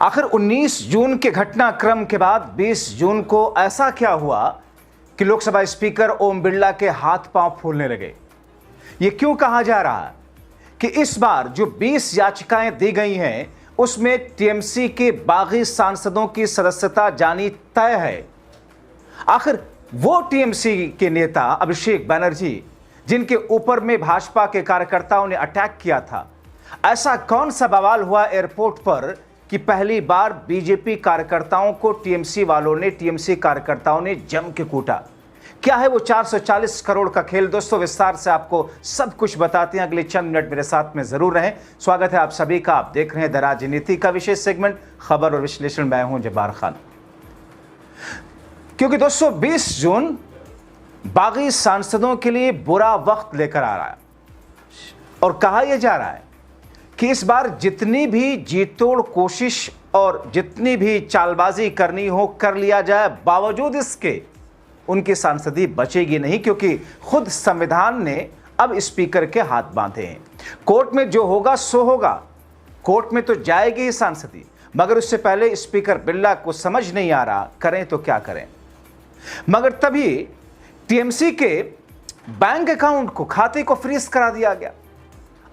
आखिर 19 जून के घटनाक्रम के बाद 20 जून को ऐसा क्या हुआ कि लोकसभा स्पीकर ओम बिरला के हाथ पांव फूलने लगे। यह क्यों कहा जा रहा है कि इस बार जो 20 याचिकाएं दी गई हैं उसमें टीएमसी के बागी सांसदों की सदस्यता जानी तय है। आखिर वो टीएमसी के नेता अभिषेक बनर्जी जिनके ऊपर में भाजपा के कार्यकर्ताओं ने अटैक किया था, ऐसा कौन सा बवाल हुआ एयरपोर्ट पर कि पहली बार बीजेपी कार्यकर्ताओं को टीएमसी कार्यकर्ताओं ने जम के कूटा। क्या है वो 440 करोड़ का खेल? दोस्तों विस्तार से आपको सब कुछ बताते हैं, अगले चंद मिनट मेरे साथ में जरूर रहें। स्वागत है आप सभी का। आप देख रहे हैं द राजनीति का विशेष सेगमेंट खबर और विश्लेषण। मैं हूं जब्बार खान। क्योंकि दोस्तों 20 जून बागी सांसदों के लिए बुरा वक्त लेकर आ रहा है और कहा यह जा रहा है कि इस बार जितनी भी जीतोड़ कोशिश और जितनी भी चालबाजी करनी हो कर लिया जाए, बावजूद इसके उनकी सांसदी बचेगी नहीं, क्योंकि खुद संविधान ने अब स्पीकर के हाथ बांधे हैं। कोर्ट में जो होगा सो होगा, कोर्ट में तो जाएगी ही सांसदी, मगर उससे पहले स्पीकर बिरला को समझ नहीं आ रहा करें तो क्या करें। मगर तभी टीएमसी के बैंक अकाउंट को, खाते को फ्रीज करा दिया गया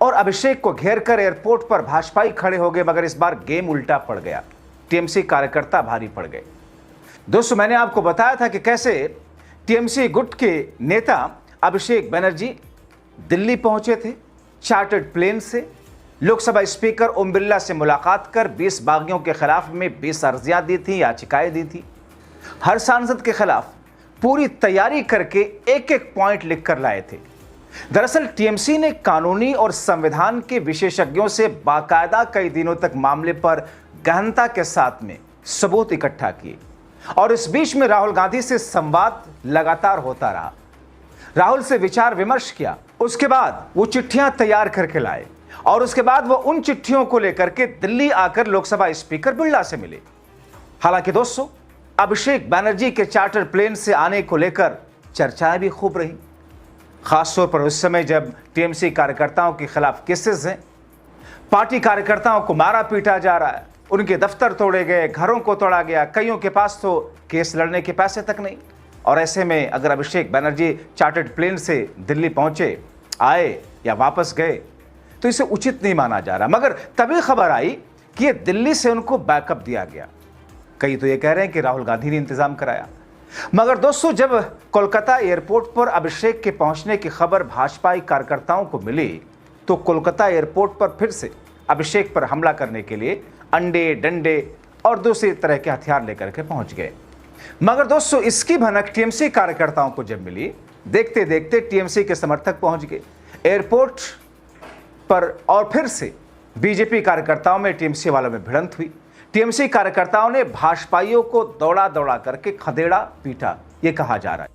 और अभिषेक को घेरकर एयरपोर्ट पर भाजपाई खड़े हो गए। मगर इस बार गेम उल्टा पड़ गया, टीएमसी कार्यकर्ता भारी पड़ गए। दोस्तों मैंने आपको बताया था कि कैसे टीएमसी गुट के नेता अभिषेक बनर्जी दिल्ली पहुंचे थे चार्टर्ड प्लेन से। लोकसभा स्पीकर ओम बिरला से मुलाकात कर 20 बागियों के खिलाफ में 20 अर्जियां दी थी, याचिकाएं दी थी। हर सांसद के खिलाफ पूरी तैयारी करके एक एक पॉइंट लिखकर लाए थे। दरअसल टीएमसी ने कानूनी और संविधान के विशेषज्ञों से बाकायदा कई दिनों तक मामले पर गहनता के साथ में सबूत इकट्ठा किए और इस बीच में राहुल गांधी से संवाद लगातार होता रहा। राहुल से विचार विमर्श किया, उसके बाद वो चिट्ठियां तैयार करके लाए और उसके बाद वो उन चिट्ठियों को लेकर के दिल्ली आकर लोकसभा स्पीकर बिरला से मिले। हालांकि दोस्तों अभिषेक बनर्जी के चार्टर प्लेन से आने को लेकर चर्चाएं भी खूब रही, खासतौर पर उस समय जब टीएमसी कार्यकर्ताओं के खिलाफ केसेस हैं, पार्टी कार्यकर्ताओं को मारा पीटा जा रहा है, उनके दफ्तर तोड़े गए, घरों को तोड़ा गया, कईयों के पास तो केस लड़ने के पैसे तक नहीं। और ऐसे में अगर अभिषेक बनर्जी चार्टर्ड प्लेन से दिल्ली पहुंचे, आए या वापस गए तो इसे उचित नहीं माना जा रहा। मगर तभी खबर आई कि ये दिल्ली से उनको बैकअप दिया गया। कई तो ये कह रहे हैं कि राहुल गांधी ने इंतजाम कराया। मगर दोस्तों जब कोलकाता एयरपोर्ट पर अभिषेक के पहुंचने की खबर भाजपाई कार्यकर्ताओं को मिली तो कोलकाता एयरपोर्ट पर फिर से अभिषेक पर हमला करने के लिए अंडे, डंडे और दूसरी तरह के हथियार लेकर के पहुंच गए। मगर दोस्तों इसकी भनक टीएमसी कार्यकर्ताओं को जब मिली, देखते देखते टीएमसी के समर्थक पहुंच गए एयरपोर्ट पर और फिर से बीजेपी कार्यकर्ताओं में टीएमसी वालों में भिड़ंत हुई। टीएमसी कार्यकर्ताओं ने भाजपाइयों को दौड़ा दौड़ा करके खदेड़ा पीटा, यह कहा जा रहा है।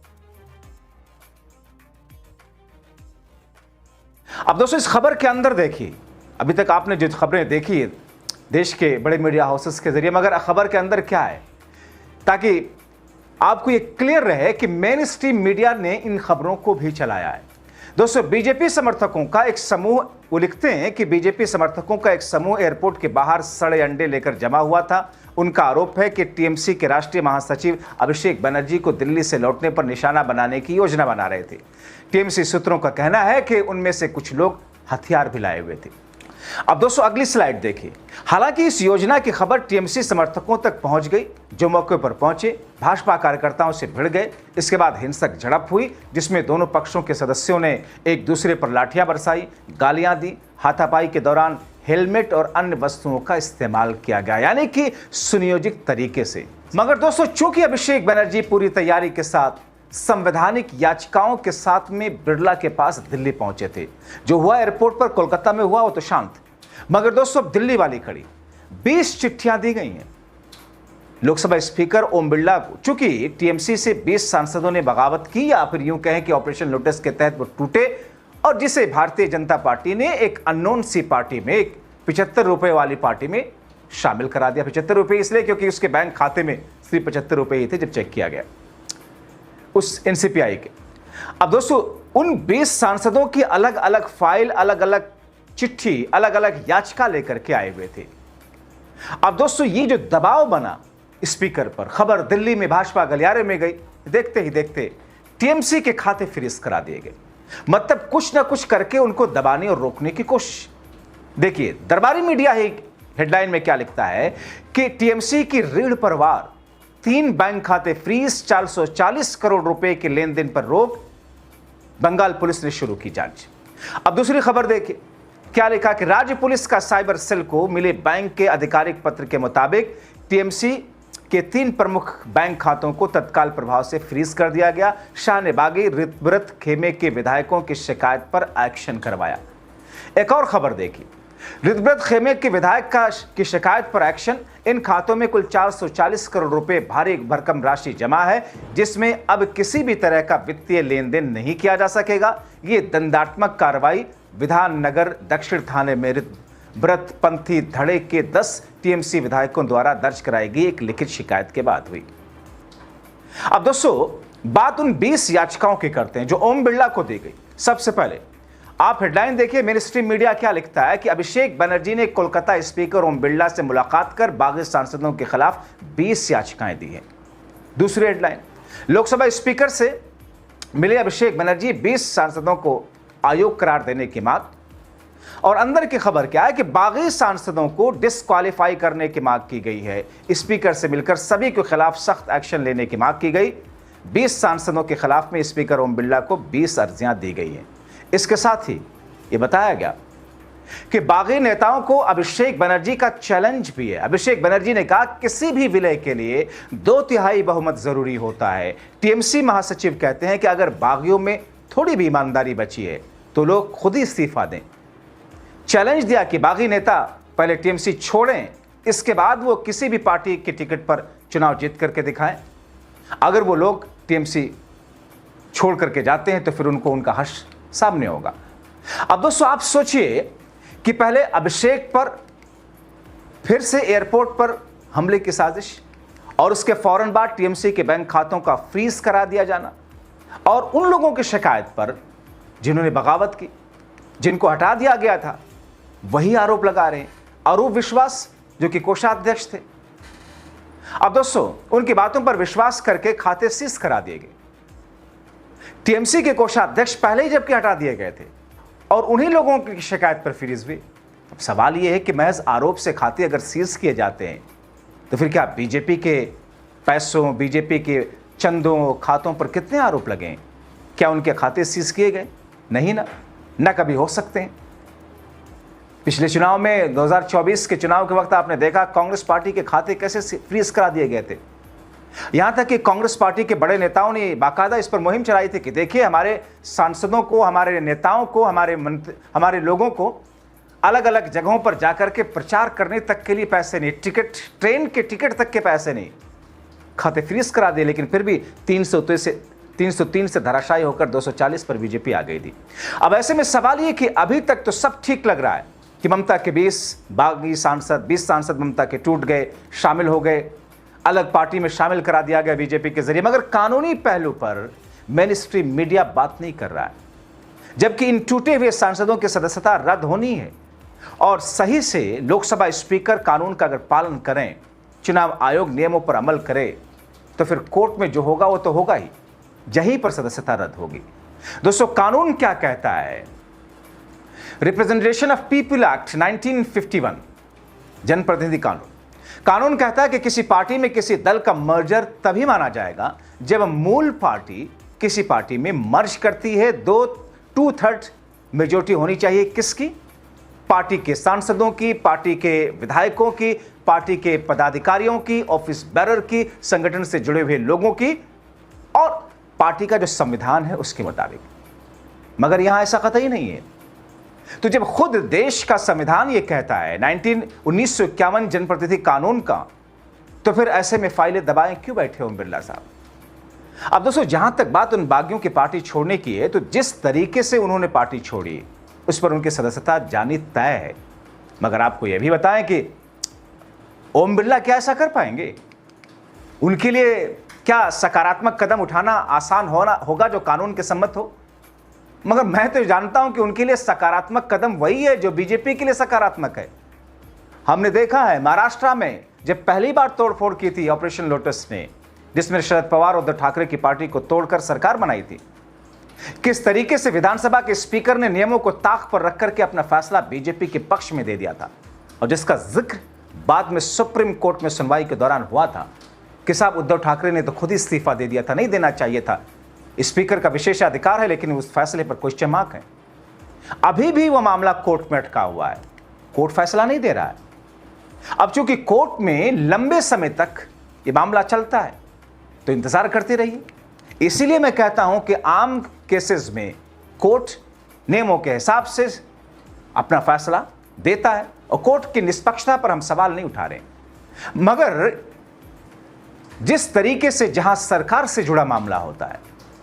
अब दोस्तों इस खबर के अंदर देखिए, अभी तक आपने जो खबरें देखी है देश के बड़े मीडिया हाउसेस के जरिए, मगर खबर के अंदर क्या है ताकि आपको ये क्लियर रहे कि मेन स्ट्रीम मीडिया ने इन खबरों को भी चलाया है। दोस्तों बीजेपी समर्थकों का एक समूह, वो लिखते हैं कि बीजेपी समर्थकों का एक समूह एयरपोर्ट के बाहर सड़े अंडे लेकर जमा हुआ था। उनका आरोप है कि टीएमसी के राष्ट्रीय महासचिव अभिषेक बनर्जी को दिल्ली से लौटने पर निशाना बनाने की योजना बना रहे थे। टीएमसी सूत्रों का कहना है कि उनमें से कुछ लोग हथियार भी लाए हुए थे। अब दोस्तों अगली स्लाइड देखिए। हालांकि इस योजना की खबर टीएमसी समर्थकों तक पहुंच गई, जो मौके पर पहुंचे भाजपा कार्यकर्ताओं से भिड़ गए। इसके बाद हिंसक झड़प हुई जिसमें दोनों पक्षों के सदस्यों ने एक दूसरे पर लाठियां बरसाई, गालियां दी। हाथापाई के दौरान हेलमेट और अन्य वस्तुओं का इस्तेमाल किया गया, यानी कि सुनियोजित तरीके से। मगर दोस्तों चूंकि अभिषेक बनर्जी पूरी तैयारी के साथ संवैधानिक याचिकाओं के साथ में बिरला के पास दिल्ली पहुंचे थे, जो हुआ एयरपोर्ट पर कोलकाता में हुआ वो तो शांत। मगर दोस्तों अब दिल्ली वाली खड़ी, 20 चिट्ठियां दी गई हैं लोकसभा स्पीकर ओम बिरला को। चूंकि टीएमसी से 20 सांसदों ने बगावत की, या फिर यूं कहें कि ऑपरेशन लोटस के तहत वो टूटे और जिसे भारतीय जनता पार्टी ने एक अननोन सी पार्टी में, एक 75 रुपए वाली पार्टी में शामिल करा दिया। 75 रुपए इसलिए क्योंकि उसके बैंक खाते में सिर्फ 75 रुपए ही थे जब चेक किया गया उस एनसीपीआई के। अब दोस्तों उन 20 सांसदों की अलग अलग फाइल, अलग अलग चिट्ठी, अलग अलग याचिका लेकर के आए हुए थे। अब दोस्तों ये जो दबाव बना स्पीकर पर, खबर दिल्ली में भाजपा गलियारे में गई, देखते ही देखते टीएमसी के खाते फ्रीज करा दिए गए। मतलब कुछ ना कुछ करके उनको दबाने और रोकने की कोशिश। देखिए दरबारी मीडिया ही हेडलाइन में क्या लिखता है कि टीएमसी की रीढ़ पर वार, 3 बैंक खाते फ्रीज, 440 करोड़ रुपए के लेन देन पर रोक, बंगाल पुलिस ने शुरू की जांच। अब दूसरी खबर देखिए क्या लिखा कि राज्य पुलिस का साइबर सेल को मिले बैंक के आधिकारिक पत्र के मुताबिक टीएमसी के 3 प्रमुख बैंक खातों को तत्काल प्रभाव से फ्रीज कर दिया गया। शाह ने बागी ऋतव्रत खेमे के विधायकों की शिकायत पर एक्शन करवाया। एक और खबर देखी, ऋतव्रत खेमे के विधायक की शिकायत पर एक्शन। इन खातों में कुल 440 करोड़ रुपए भारी भरकम राशि जमा है, जिसमें अब किसी भी तरह का वित्तीय लेन देन नहीं किया जा सकेगा। ये दंडात्मक कार्रवाई विधाननगर दक्षिण थाने में ऋतव्रत पंथी धड़े के 10 टीएमसी विधायकों द्वारा दर्ज कराई गई एक लिखित शिकायत के बाद हुई। अब दोस्तों बात उन 20 याचिकाओं की करते हैं जो ओम बिरला को दी गई। सबसे पहले आप हेडलाइन देखिए, मेन स्ट्रीम मीडिया क्या लिखता है कि अभिषेक बनर्जी ने कोलकाता स्पीकर ओम बिरला से मुलाकात कर बागी सांसदों के खिलाफ 20 याचिकाएं दी हैं। दूसरी हेडलाइन, लोकसभा स्पीकर से मिले अभिषेक बनर्जी, 20 सांसदों को आयोग करार देने की मांग। और अंदर की खबर क्या है कि बागी सांसदों को डिस्क्वालीफाई करने की मांग की गई है। स्पीकर से मिलकर सभी के खिलाफ सख्त एक्शन लेने की मांग की गई। 20 सांसदों के खिलाफ में स्पीकर ओम बिरला को 20 अर्जियां दी गई हैं। इसके साथ ही यह बताया गया कि बागी नेताओं को अभिषेक बनर्जी का चैलेंज भी है। अभिषेक बनर्जी ने कहा किसी भी विलय के लिए 2/3 बहुमत जरूरी होता है। टीएमसी महासचिव कहते हैं कि अगर बागियों में थोड़ी भी ईमानदारी बची है तो लोग खुद ही इस्तीफा दें। चैलेंज दिया कि बागी नेता पहले टीएमसी छोड़ें, इसके बाद वो किसी भी पार्टी के टिकट पर चुनाव जीत करके दिखाएं। अगर वो लोग टीएमसी छोड़ करके जाते हैं तो फिर उनको उनका हर्ष सामने होगा। अब दोस्तों आप सोचिए कि पहले अभिषेक पर फिर से एयरपोर्ट पर हमले की साजिश और उसके फौरन बाद टीएमसी के बैंक खातों का फ्रीज करा दिया जाना, और उन लोगों की शिकायत पर जिन्होंने बगावत की, जिनको हटा दिया गया था, वही आरोप लगा रहे हैं। अरूप विश्वास जो कि कोषाध्यक्ष थे, अब दोस्तों उनकी बातों पर विश्वास करके खाते सीज करा दिए गए। टीएमसी के कोषाध्यक्ष पहले ही जबकि हटा दिए गए थे और उन्हीं लोगों की शिकायत पर फ्रीज हुई। अब सवाल यह है कि महज आरोप से खाते अगर सीज किए जाते हैं तो फिर क्या बीजेपी के पैसों, बीजेपी के चंदों, खातों पर कितने आरोप लगे हैं? क्या उनके खाते सीज किए गए? नहीं ना कभी हो सकते हैं। पिछले चुनाव में 2024 के चुनाव के वक्त आपने देखा कांग्रेस पार्टी के खाते कैसे फ्रीज करा दिए गए थे। यहां तक कि कांग्रेस पार्टी के बड़े नेताओं ने बाकायदा इस पर मुहिम चलाई थी कि देखिए हमारे सांसदों को, हमारे नेताओं को, हमारे लोगों को अलग अलग जगहों पर जाकर के प्रचार करने तक के लिए पैसे नहीं, ट्रेन के टिकट तक के पैसे नहीं, खाते फ्रीज करा दिए। लेकिन फिर भी 303 से धराशायी होकर 240 पर बीजेपी आ गई थी। अब ऐसे में सवाल ये कि अभी तक तो सब ठीक लग रहा है कि ममता के 20 बागी सांसद, 20 सांसद ममता के टूट गए, शामिल हो गए, अलग पार्टी में शामिल करा दिया गया बीजेपी के जरिए। मगर कानूनी पहलू पर मेन स्ट्रीम मीडिया बात नहीं कर रहा है, जबकि इन टूटे हुए सांसदों की सदस्यता रद्द होनी है और सही से लोकसभा स्पीकर कानून का अगर पालन करें, चुनाव आयोग नियमों पर अमल करे, तो फिर कोर्ट में जो होगा वो तो होगा ही, यहीं पर सदस्यता रद्द होगी। दोस्तों कानून क्या कहता है? रिप्रेजेंटेशन ऑफ पीपल एक्ट 1951, जनप्रतिनिधि कानून कहता है कि किसी पार्टी में किसी दल का मर्जर तभी माना जाएगा जब मूल पार्टी किसी पार्टी में मर्ज करती है। 2/3 मेजोरिटी होनी चाहिए किसकी? पार्टी के सांसदों की, पार्टी के विधायकों की, पार्टी के पदाधिकारियों की, ऑफिस बेरर की, संगठन से जुड़े हुए लोगों की और पार्टी का जो संविधान है उसके मुताबिक। मगर यहां ऐसा कतई नहीं है। तो जब खुद देश का संविधान ये कहता है 1951 जनप्रतिनिधि कानून का, तो फिर ऐसे में फाइलें दबाएं क्यों बैठे ओम बिरला साहब? अब दोस्तों जहां तक बात उन बागियों की पार्टी छोड़ने की है, तो जिस तरीके से उन्होंने पार्टी छोड़ी उस पर उनकी सदस्यता जानी तय है। मगर आपको यह भी बताएं कि ओम बिरला क्या ऐसा कर पाएंगे? उनके लिए क्या सकारात्मक कदम उठाना आसान होगा जो कानून के सम्मत हो? मगर मैं तो जानता हूं कि उनके लिए सकारात्मक कदम वही है जो बीजेपी के लिए सकारात्मक है। हमने देखा है महाराष्ट्र में जब पहली बार तोड़फोड़ की थी ऑपरेशन लोटस ने, जिसमें शरद पवार और उद्धव ठाकरे की पार्टी को तोड़कर सरकार बनाई थी, किस तरीके से विधानसभा के स्पीकर ने नियमों को ताक पर रख करके अपना फैसला बीजेपी के पक्ष में दे दिया था, और जिसका जिक्र बाद में सुप्रीम कोर्ट में सुनवाई के दौरान हुआ था कि साहब उद्धव ठाकरे ने तो खुद ही इस्तीफा दे दिया था, नहीं देना चाहिए था, स्पीकर का विशेषाधिकार है, लेकिन उस फैसले पर क्वेश्चन मार्क है। अभी भी वह मामला कोर्ट में अटका हुआ है, कोर्ट फैसला नहीं दे रहा है। अब चूंकि कोर्ट में लंबे समय तक यह मामला चलता है तो इंतजार करते रहिए। इसीलिए मैं कहता हूं कि आम केसेस में कोर्ट नियमों के हिसाब से अपना फैसला देता है और कोर्ट की निष्पक्षता पर हम सवाल नहीं उठा रहे, मगर जिस तरीके से जहां सरकार से जुड़ा मामला होता है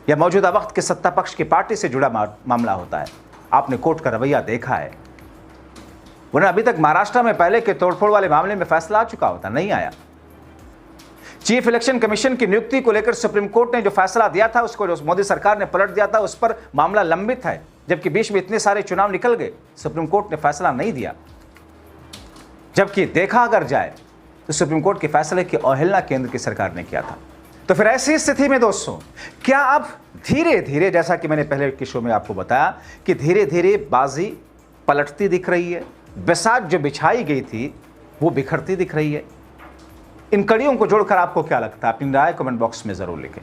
या मौजूदा वक्त के सत्ता पक्ष की पार्टी से जुड़ा मामला होता है, आपने कोर्ट का रवैया देखा है। वरना अभी तक महाराष्ट्र में पहले के तोड़फोड़ वाले मामले में फैसला आ चुका होता, नहीं आया। चीफ इलेक्शन कमीशन की नियुक्ति को लेकर सुप्रीम कोर्ट ने जो फैसला दिया था, उसको जो मोदी सरकार ने पलट दिया था, उस पर मामला लंबित है, जबकि बीच में इतने सारे चुनाव निकल गए, सुप्रीम कोर्ट ने फैसला नहीं दिया। जबकि देखा अगर जाए तो सुप्रीम कोर्ट के फैसले की अवहेलना केंद्र की सरकार ने किया था। तो फिर ऐसी स्थिति में दोस्तों, क्या अब धीरे धीरे, जैसा कि मैंने पहले के शो में आपको बताया कि धीरे धीरे बाजी पलटती दिख रही है, बिसात जो बिछाई गई थी वो बिखरती दिख रही है। इन कड़ियों को जोड़कर आपको क्या लगता है? अपनी राय कमेंट बॉक्स में जरूर लिखें।